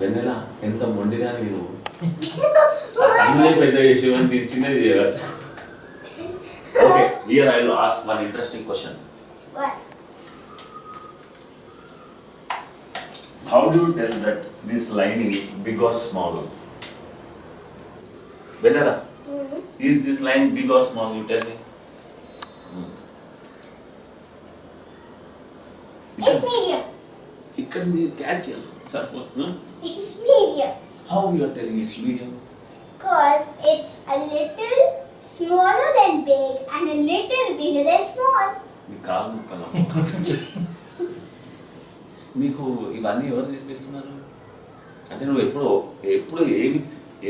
వెన్నెల ఎంత మొండిదాని నువ్వు ఆ సన్నులే పెద్ద చేసి అని చిన్నది చేయాలి. Okay, here I will ask one interesting question. What? How do you tell that this line is big or small? Venera, is this line big or small? You tell me. It's medium. It can be casual. It's medium. How you are telling it's medium? Because it's a little smaller than big and a little bigger than small. నీ కాలు ముక్కలు నీకు ఇవన్నీ ఎవరు నేర్పిస్తున్నారు? అంటే నువ్వు ఎప్పుడు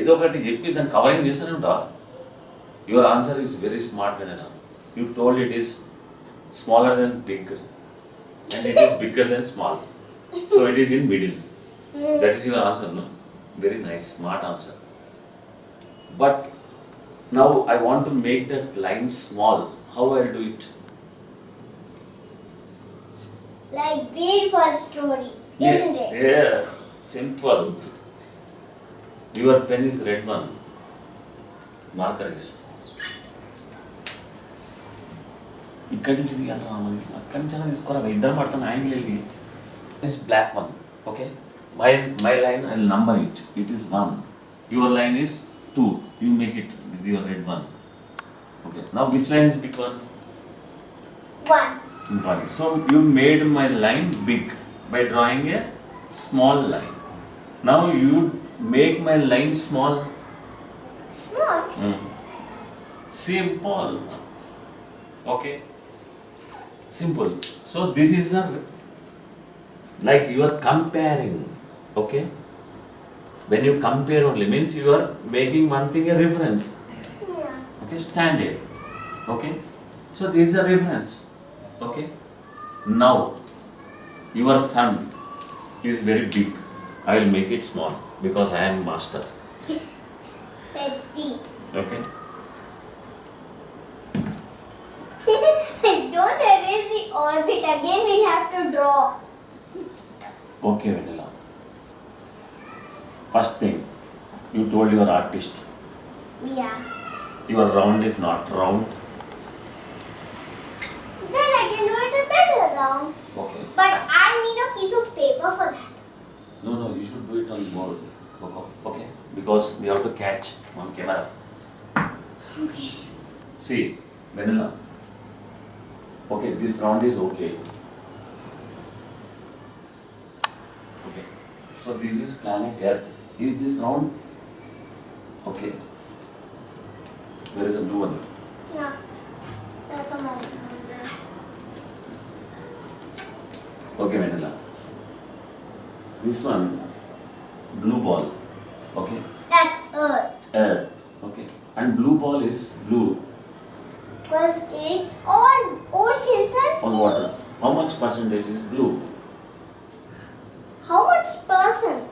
ఏదో ఒకటి చెప్పి దాన్ని కవరింగ్ చేస్తూనే ఉంటావా? Your answer is very smart Vennela. You told it is smaller than big and it is bigger than small, so it is in middle. That is your answer. No, very nice, smart answer. But now I want to make that line small. How I will do it? Like beautiful story, isn't it? Yeah, simple. Your pen is red one. Marker is. ఇక్కడి నుంచి తీయాలి రామని, అక్కడి నుంచి అలా తీసుకోరా, ఇద్దరు పడతాను యాంగిల్ వెళ్ళి. Is black one. Okay, my line I number it. It is 1. Your line is 2. You make it with your red one. Okay, now which line is big one? 1. 1. So you made my line big by drawing a small line. Now you make my line small. Small. Simple. Okay. Simple. So this is a like you are comparing. Okay. When you compare only means you are making one thing a reference. Yeah. Okay, standard. Okay. So this is a reference. Okay. Now your son is very big. I will make it small because I am master. Let's see. Okay. Don't erase the orbit again. We have to draw. Okay, Vanilla. First thing, you told your artist Yeah. your round is not round. Then I can do it a better round. Okay. But I need a piece of paper for that. No, you should do it on board. Okay. Because we have to catch on camera. Okay. See, Vanilla. Okay, this round is okay. Okay. So this is planet Earth. Is this round? Okay. Where is the blue one? Yeah. That's a mountain. Okay, Vanilla. This one, blue ball. Okay. That's Earth. Earth. Okay. And blue ball is blue Because it's on oceans and on water. seas. How much percentage is blue? How much percent?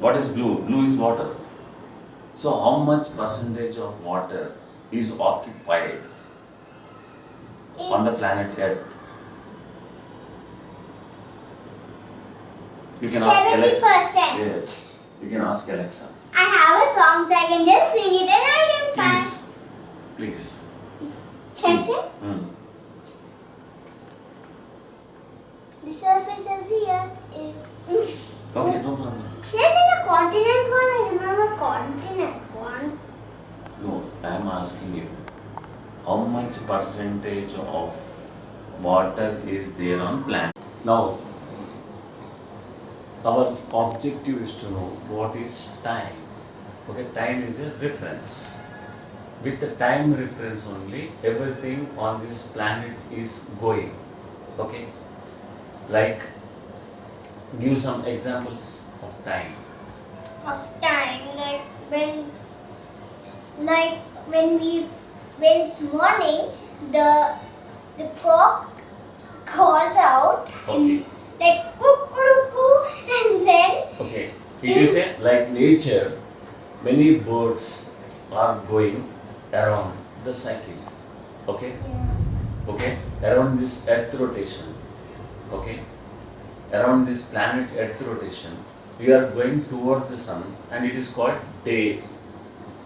What is blue? Blue is water. So how much percentage of water is occupied on the It's planet Earth? You can ask Alexa. 70%. Yes, you can ask Alexa. I have a song so I can just sing it and I can find. Please. Chelsea? Hmm. The surface of the earth is. Okay, no problem. Chelsea, the continent one, I remember continent one. No, I am asking you, how much percentage of water is there on planet? Now, our objective is to know what is time. Okay, time is a reference. With the time reference only, everything on this planet is going. Okay, like give some examples of time. Of time, when it's morning, the cock calls out Okay. like cuckoo, and then Okay, it is a like nature. Many birds are going around the cycle. Okay, around this earth rotation. Okay, around this planet earth rotation, we are going towards the sun and it is called day.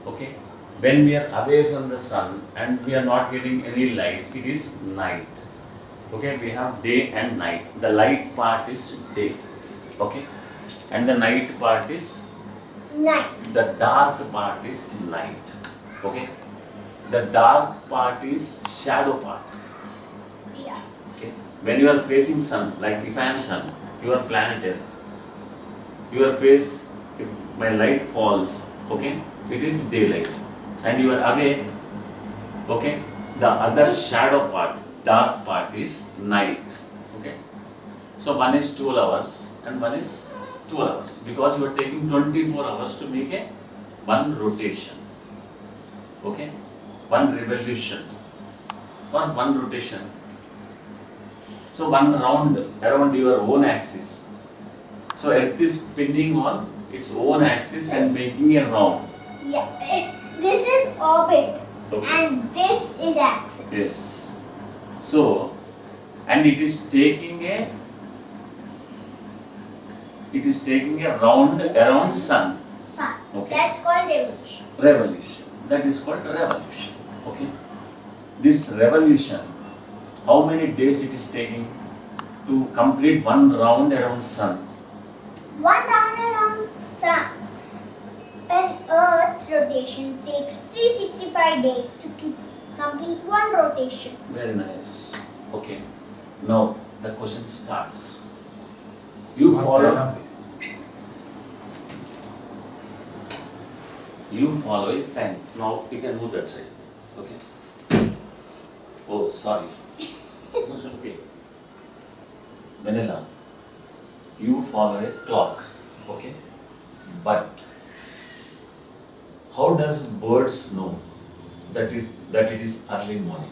Okay. When we are away from the sun and we are not getting any light, it is night. Okay, we have day and night. The light part is day. Okay. And the night part is, Night. the dark part is night. Okay. The dark part is shadow part. Yeah. Okay. When you are facing sun, like if I am sun, you are planet Earth. Your face, if my light falls, okay, it is daylight. And you are away, okay, the other shadow part, dark part is night. Okay. So one is 12 hours and one is 12 hours because you are taking 24 hours to make a one rotation. Okay. One revolution or one rotation. So one round around your own axis. So Earth is spinning on its own axis and making a round. Yeah. This is orbit. Okay. And this is axis. Yes. So, and it is taking a round around sun. Sun. Okay. That's called revolution. Revolution. That is called revolution. Okay. This revolution, how many days it is taking to complete one round around sun? One round around sun. An Earth's rotation takes 365 days to complete one rotation. Very nice. Okay. Now the question starts. You follow a pen. Now you can move that side. Okay. Oh, sorry. Okay. Vanilla. You follow a clock. Okay. But how does birds know that it is early morning?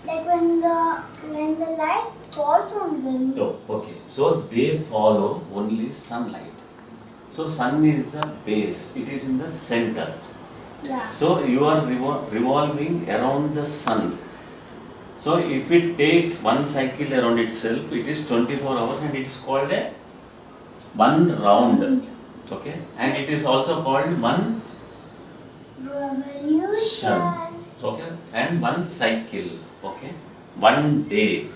Like when the light falls on them. Oh, okay. So they follow only sunlight. So sun is the base. It is in the center. Yeah. So you are revolving around the sun. So if it takes one cycle around itself, it is 24 hours and it is called a one round. Okay. And it is also called one Revolution. okay, and one cycle, okay, one day,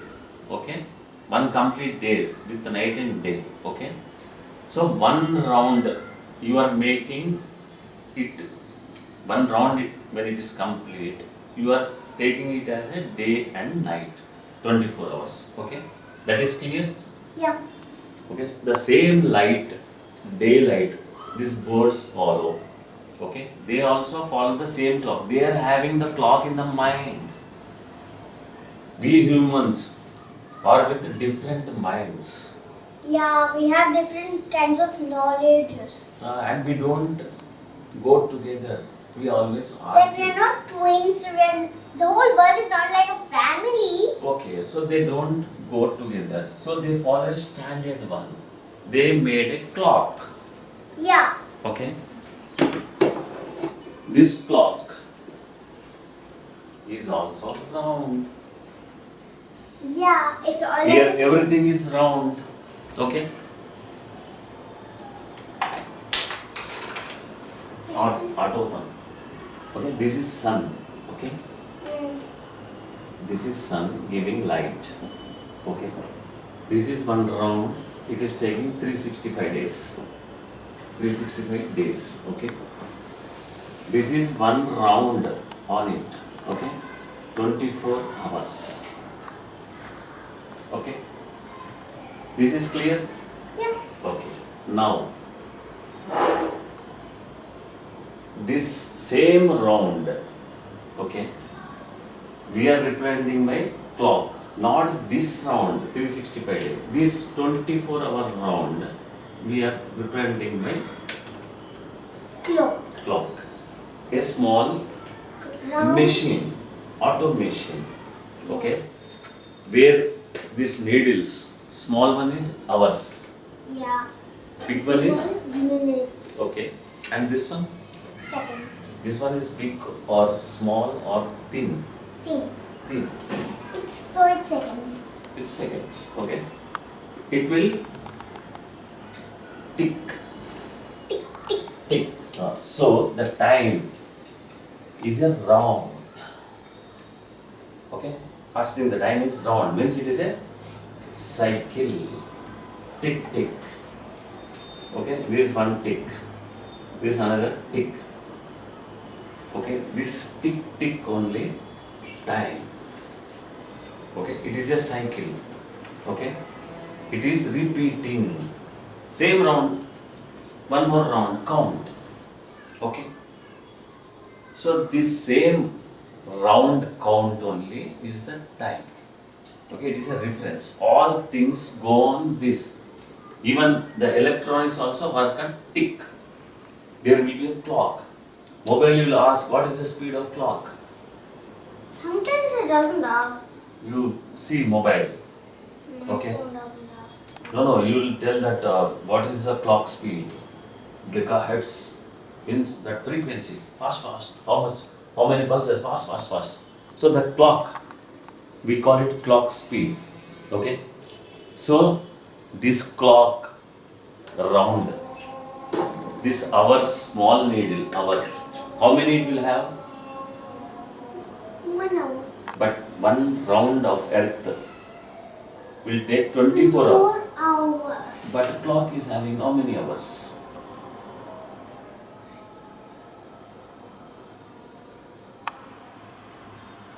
okay, one complete day with night and day, okay. So one round you are making it, one round when it is complete, you are taking it as a day and night, 24 hours, okay. That is clear? Yeah. Okay, the same light, daylight, these birds follow. Okay, they also follow the same clock. They are having the clock in the mind. We humans are with different minds. Yeah, we have different kinds of knowledges. And we don't go together. We always Like we argue. are not twins. The whole world is not like a family. Okay, so they don't go together. So they follow a standard one. They made a clock. Yeah. Okay. This clock is also round. Yeah, it's all Here like everything is round. Okay. Auto one. Okay, this is sun. Okay. Mm. This is sun giving light. Okay. This is one round. It is taking 365 days. 365 days. Okay. This is one round on it. Okay. 24 hours. Okay. This is clear? Yeah. Okay. Now, this same round, okay, we are representing by clock, not this round, 365 days. This 24-hour round, we are representing by clock. A small Round. machine, automation, okay, where these needles, small one is hours, Yeah. big one is, 1 minutes. okay, and this one? Seconds. This one is big or small or thin? Thin. Thin. It's seconds. It's seconds. Okay. It will tick, Tick, tick. tick. So the time is a round. Okay. First thing, the time is round means it is a cycle. Tick tick. Okay. This is one tick. This is another tick. Okay. This tick tick only time. Okay. It is a cycle. Okay. It is repeating. Same round. One more round. Count. Okay. So this same round count only is the time. Okay, it is a reference. All things go on this. Even the electronics also work on tick. There will be a clock. Mobile will ask what is the speed of clock. Sometimes it doesn't ask. You see mobile. Okay. No, it doesn't ask. No, you will tell that what is the clock speed. Gigahertz means that frequency. Fast. How much? How many pulses? Fast. So the clock, we call it clock speed. Okay. So this clock round, this our small needle, our how many it will have? 1 hour. But one round of earth will take 24 hours. 4 hours. But clock is having how many hours?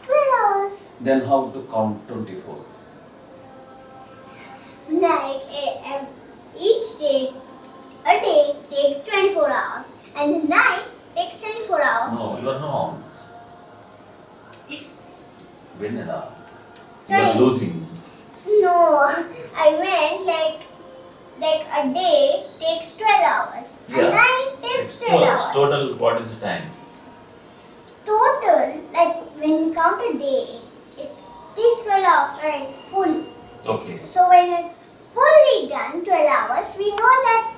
12 hours. Then how to count 24? Like each day, a day takes 24 hours, and the night takes 24 hours. No, you are wrong. Vanilla. You Sorry. are losing. No, I meant like a day takes 12 hours. A Yeah. night takes It's 12 close. hours. Total, what is the time? Total, like when we count a day, it takes 12 hours, right? Full. Okay. So when it's fully done, 12 hours, we know that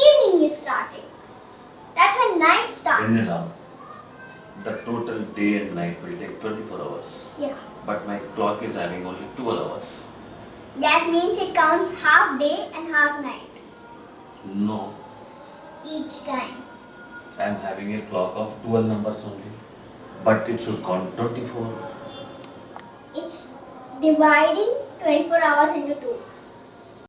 evening is starting. That's when night starts. Vanilla. The total day and night will take 24 hours. Yeah. But my clock is having only 12 hours. That means it counts half day and half night No. each time. I am having a clock of 12 numbers only. But it should count 24. It's dividing 24 hours into two.